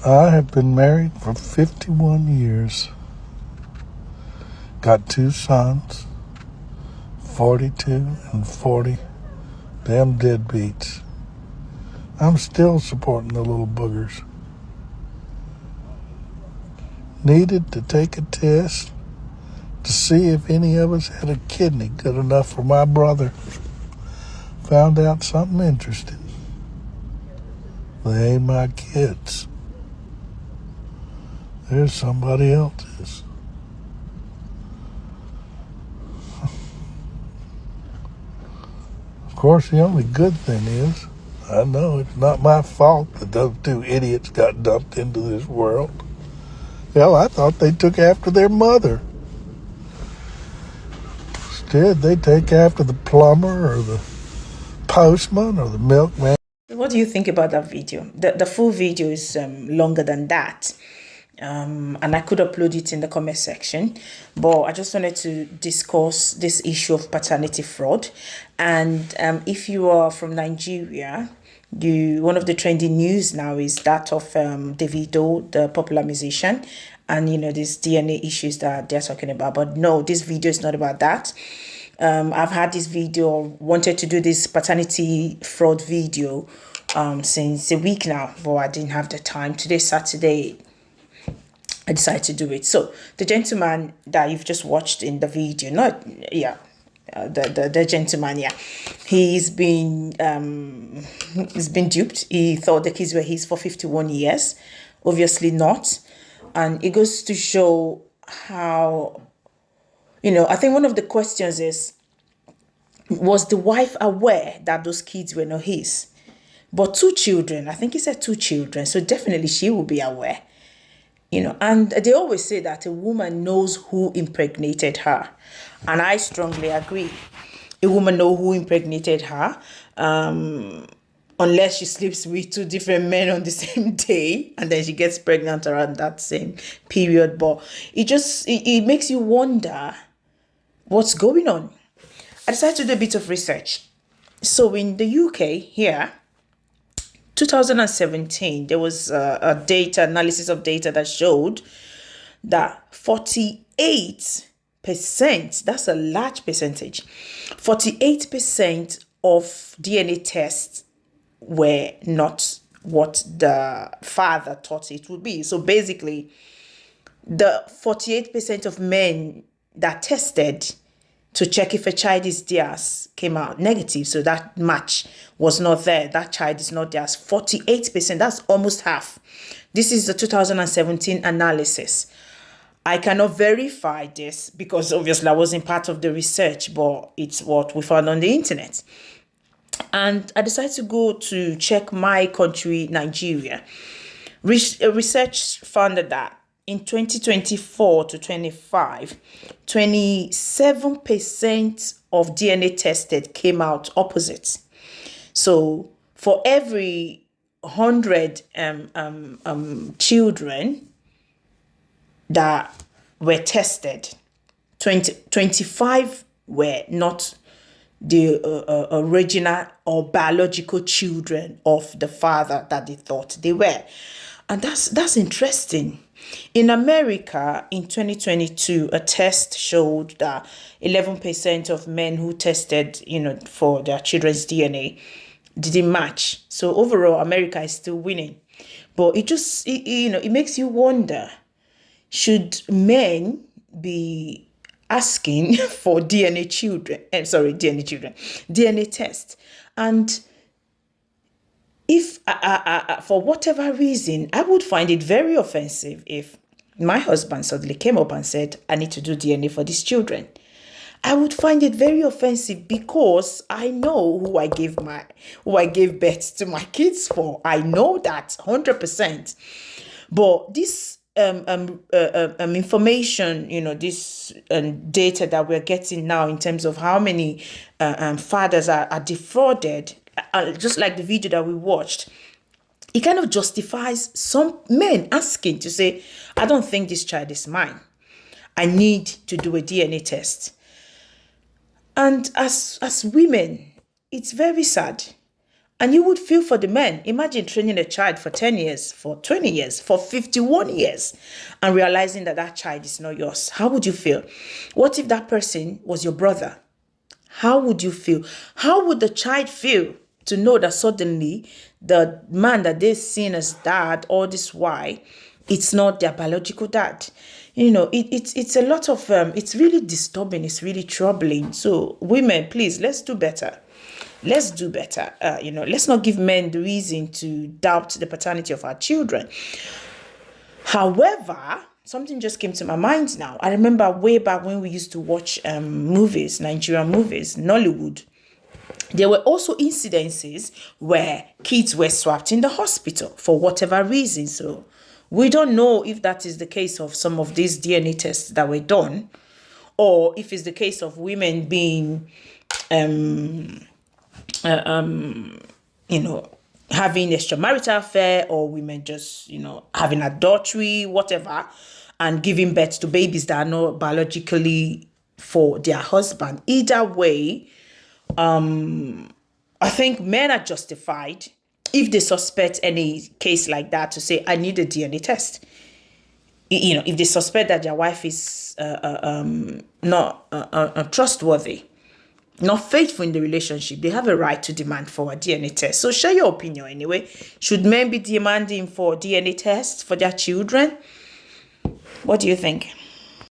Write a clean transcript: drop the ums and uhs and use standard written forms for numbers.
I have been married for 51 years. Got 2 sons, 42 and 40. Damn deadbeats. I'm still supporting the little boogers. Needed to take a test to see if any of us had a kidney good enough for my brother. Found out something interesting. They ain't my kids. There's somebody else's. Of course, the only good thing is, I know it's not my fault that those 2 idiots got dumped into this world. Hell, I thought they took after their mother. Instead, they take after the plumber or the postman or the milkman. What do you think about that video? The full video is longer than that. And I could upload it in the comment section, but I just wanted to discuss this issue of paternity fraud. And if you are from Nigeria, one of the trending news now is that of Davido, the popular musician, and these DNA issues that they're talking about. But no, this video is not about that. I've had this video, wanted to do this paternity fraud video since a week now, but I didn't have the time. Today, Saturday, I decided to do it. So the gentleman that you've just watched in the video, the gentleman, he's been duped. He thought the kids were his for 51 years. Obviously not. And it goes to show how, I think one of the questions is, was the wife aware that those kids were not his? But 2 children, I think he said 2 children, so definitely she will be aware. And they always say that a woman knows who impregnated her. And I strongly agree. A woman knows who impregnated her, unless she sleeps with 2 different men on the same day and then she gets pregnant around that same period. But it makes you wonder what's going on. I decided to do a bit of research. So in the UK here, 2017, there was a data analysis of data that showed that 48%, that's a large percentage, 48% of DNA tests were not what the father thought it would be. So basically, the 48% of men that tested to check if a child is theirs came out negative. So that match was not there. That child is not theirs. 48%, that's almost half. This is the 2017 analysis. I cannot verify this because obviously I wasn't part of the research, but it's what we found on the internet. And I decided to go to check my country, Nigeria. Research found that in 2024 to 25, 27% of DNA tested came out opposite. So for every 100 children that were tested, 25 were not the original or biological children of the father that they thought they were. And that's interesting. In America, in 2022, a test showed that 11% of men who tested, for their children's DNA didn't match. So overall, America is still winning. But it makes you wonder, should men be asking for DNA test? And if for whatever reason, I would find it very offensive if my husband suddenly came up and said, I need to do DNA for these children. I would find it very offensive because I know who I gave birth to my kids for. I know that 100%. But this information, this data that we're getting now in terms of how many fathers are defrauded, just like the video that we watched, it kind of justifies some men asking to say, I don't think this child is mine. I need to do a DNA test. And as women, it's very sad. And you would feel for the men. Imagine training a child for 10 years, for 20 years, for 51 years, and realizing that that child is not yours. How would you feel? What if that person was your brother? How would you feel? How would the child feel to know that suddenly the man that they've seen as dad all this while, it's not their biological dad? It's a lot of, it's really disturbing. It's really troubling. So women, please, let's do better. Let's do better. Let's not give men the reason to doubt the paternity of our children. However, something just came to my mind now. I remember way back when we used to watch movies, Nigerian movies, Nollywood. There were also incidences where kids were swapped in the hospital for whatever reason. So we don't know if that is the case of some of these DNA tests that were done, or if it's the case of women being having extramarital affair, or women just, having adultery, whatever, and giving birth to babies that are not biologically for their husband. Either way, I think men are justified if they suspect any case like that to say, I need a DNA test. If they suspect that their wife is not trustworthy, not faithful in the relationship, they have a right to demand for a DNA test. So share your opinion anyway. Should men be demanding for DNA tests for their children? What do you think?